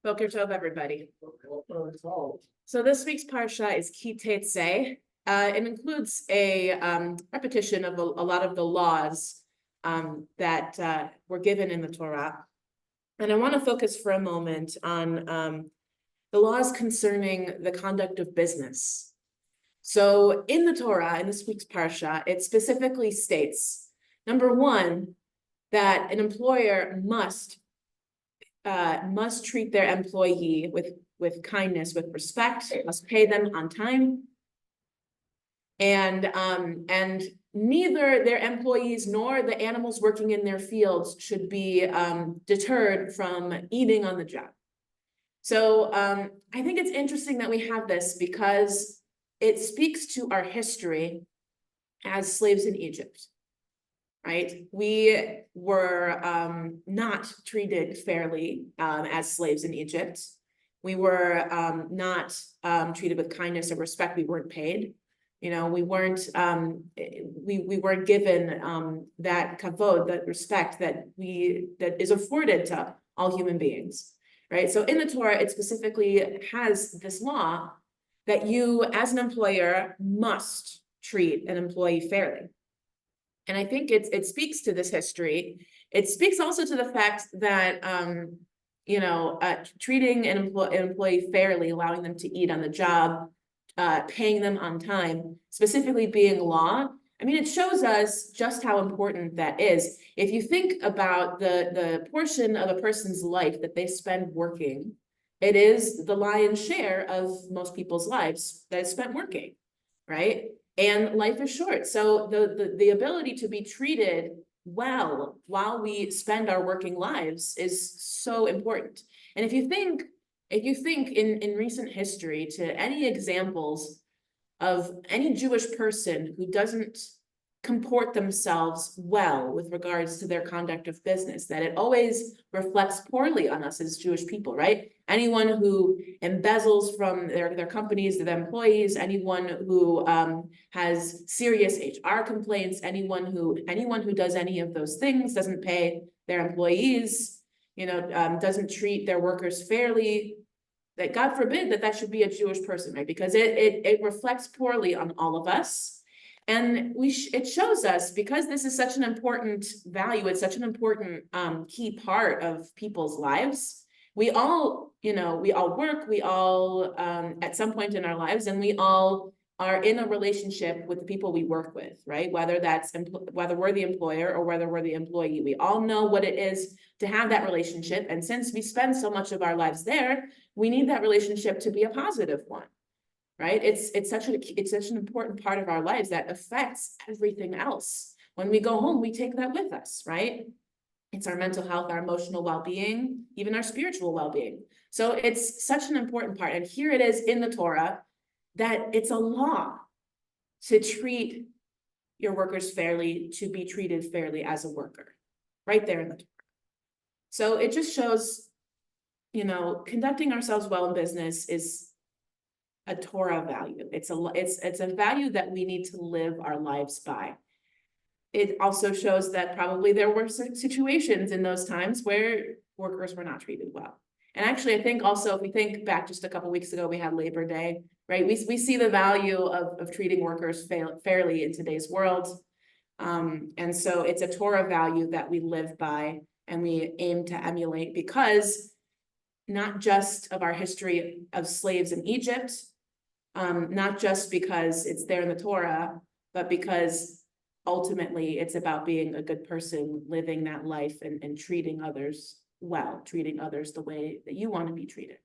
Boker Tov, everybody. So this week's parsha is Teitze. It includes a repetition of a lot of the laws that were given in the Torah. And I want to focus for a moment on the laws concerning the conduct of business. So in the Torah, in this week's parsha, it specifically states, number one, that an employer must treat their employee with kindness, with respect, must pay them on time. And neither their employees nor the animals working in their fields should be deterred from eating on the job. So I think it's interesting that we have this because it speaks to our history as slaves in Egypt. Right? We were not treated fairly as slaves in Egypt. We were not treated with kindness or respect. We weren't paid. You know, we weren't given that kavod, that respect that is afforded to all human beings. Right? So in the Torah, it specifically has this law that you, as an employer, must treat an employee fairly. And I think it speaks to this history. It speaks also to the fact that, treating an employee fairly, allowing them to eat on the job, paying them on time, specifically being law. I mean, it shows us just how important that is. If you think about the portion of a person's life that they spend working, it is the lion's share of most people's lives that is spent working, right? And life is short. So the ability to be treated well while we spend our working lives is so important. And if you think in recent history to any examples of any Jewish person who doesn't comport themselves well with regards to their conduct of business, that it always reflects poorly on us as Jewish people, right? Anyone who embezzles from their companies, their employees, anyone who has serious HR complaints, anyone who does any of those things, doesn't pay their employees, doesn't treat their workers fairly, that God forbid that should be a Jewish person, right? Because it reflects poorly on all of us. And it shows us, because this is such an important value, it's such an important key part of people's lives. We all work, we all at some point in our lives, and we all are in a relationship with the people we work with, right? Whether we're the employer or whether we're the employee, we all know what it is to have that relationship. And since we spend so much of our lives there, we need that relationship to be a positive one. Right? It's such an important part of our lives that affects everything else. When we go home, we take that with us, right? It's our mental health, our emotional well-being, even our spiritual well-being. So it's such an important part. And here it is in the Torah that it's a law to treat your workers fairly, to be treated fairly as a worker, right there in the Torah. So it just shows, conducting ourselves well in business is a Torah value. It's a value that we need to live our lives by. It also shows that probably there were situations in those times where workers were not treated well. And actually, I think also, if we think back just a couple of weeks ago, we had Labor Day, right? We see the value of treating workers fairly in today's world. And so it's a Torah value that we live by and we aim to emulate, because not just of our history of slaves in Egypt, not just because it's there in the Torah, but because ultimately it's about being a good person, living that life and treating others well, treating others the way that you want to be treated.